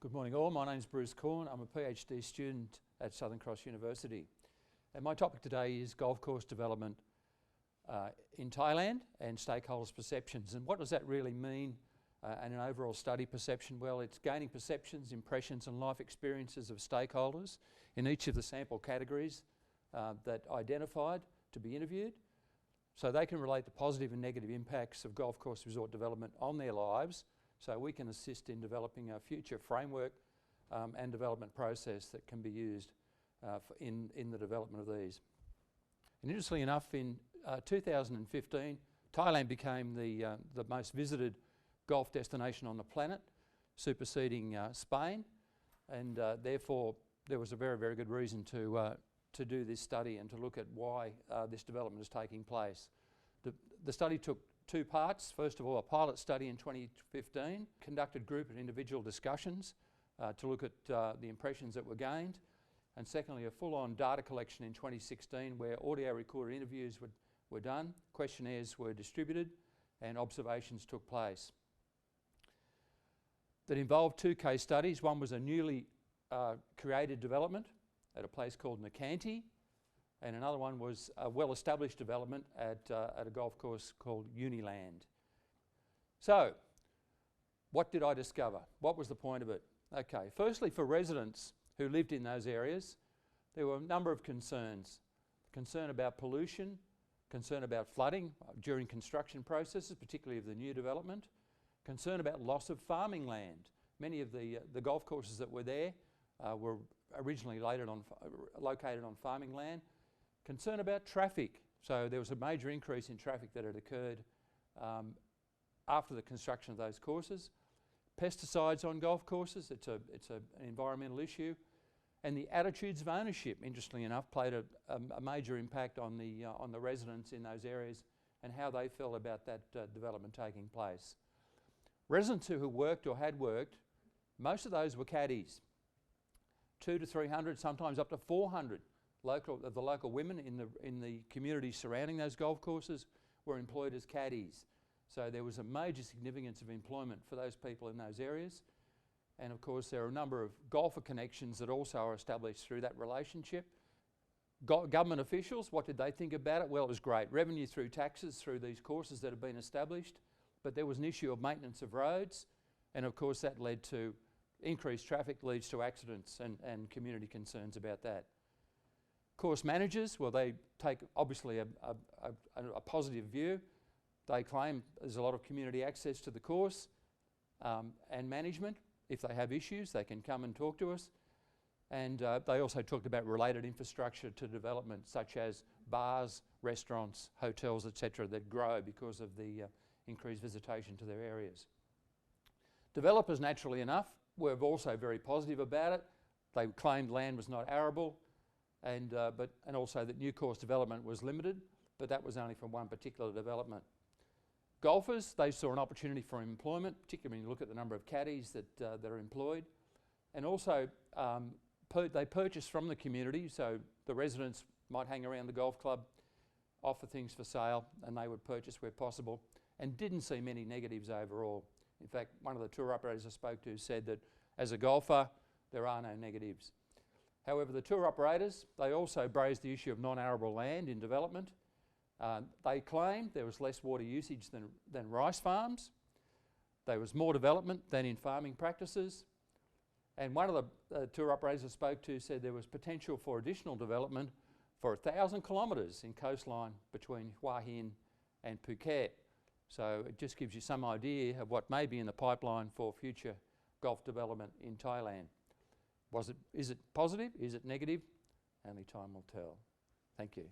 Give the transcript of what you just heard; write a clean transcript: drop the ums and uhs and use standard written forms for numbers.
Good morning all, my name's Bruce Korn. I'm a PhD student at Southern Cross University. And my topic today is golf course development in Thailand and stakeholders' perceptions. And what does that really mean and an overall study perception? Well, it's gaining perceptions, impressions and life experiences of stakeholders in each of the sample categories that identified to be interviewed, so they can relate the positive and negative impacts of golf course resort development on their lives, so we can assist in developing a future framework and development process that can be used in the development of these. And interestingly enough, in 2015, Thailand became the most visited golf destination on the planet, superseding Spain, and therefore there was a very, very good reason to do this study and to look at why this development is taking place. The study took two parts. First of all, a pilot study in 2015, conducted group and individual discussions to look at the impressions that were gained, and secondly, a full-on data collection in 2016 where audio recorded interviews were done, questionnaires were distributed, and observations took place. That involved two case studies. One was a newly created development at a place called Nikanti, and another one was a well-established development at a golf course called Uniland. So, what did I discover? What was the point of it? Okay, firstly, for residents who lived in those areas, there were a number of concerns. Concern about pollution, concern about flooding during construction processes, particularly of the new development, concern about loss of farming land. Many of the golf courses that were there were originally located on farming land. Concern about traffic. So there was a major increase in traffic that had occurred after the construction of those courses. Pesticides on golf courses, it's an environmental issue. And the attitudes of ownership, interestingly enough, played a major impact on the residents in those areas and how they felt about that development taking place. Residents who worked or had worked, most of those were caddies. 200 to 300, sometimes up to 400 of the local women in the communities surrounding those golf courses were employed as caddies. So there was a major significance of employment for those people in those areas. And of course there are a number of golfer connections that also are established through that relationship. Government officials, what did they think about it? Well, it was great. Revenue through taxes through these courses that have been established, but there was an issue of maintenance of roads, and of course that led to increased traffic, leads to accidents and community concerns about that. Course managers, well, they take obviously a positive view. They claim there's a lot of community access to the course and management. If they have issues, they can come and talk to us. And they also talked about related infrastructure to development, such as bars, restaurants, hotels, etc., that grow because of the increased visitation to their areas. Developers, naturally enough, were also very positive about it. They claimed land was not arable, and also that new course development was limited, but that was only from one particular development. Golfers, they saw an opportunity for employment, particularly when you look at the number of caddies that are employed, and also they purchased from the community, so the residents might hang around the golf club, offer things for sale, and they would purchase where possible, and didn't see many negatives overall. In fact, one of the tour operators I spoke to said that as a golfer, there are no negatives. However, the tour operators, they also raised the issue of non-arable land in development. They claimed there was less water usage than rice farms. There was more development than in farming practices. And one of the tour operators I spoke to said there was potential for additional development for 1,000 kilometres in coastline between Hua Hin and Phuket. So it just gives you some idea of what may be in the pipeline for future golf development in Thailand. Is it positive? Is it negative? Only time will tell. Thank you.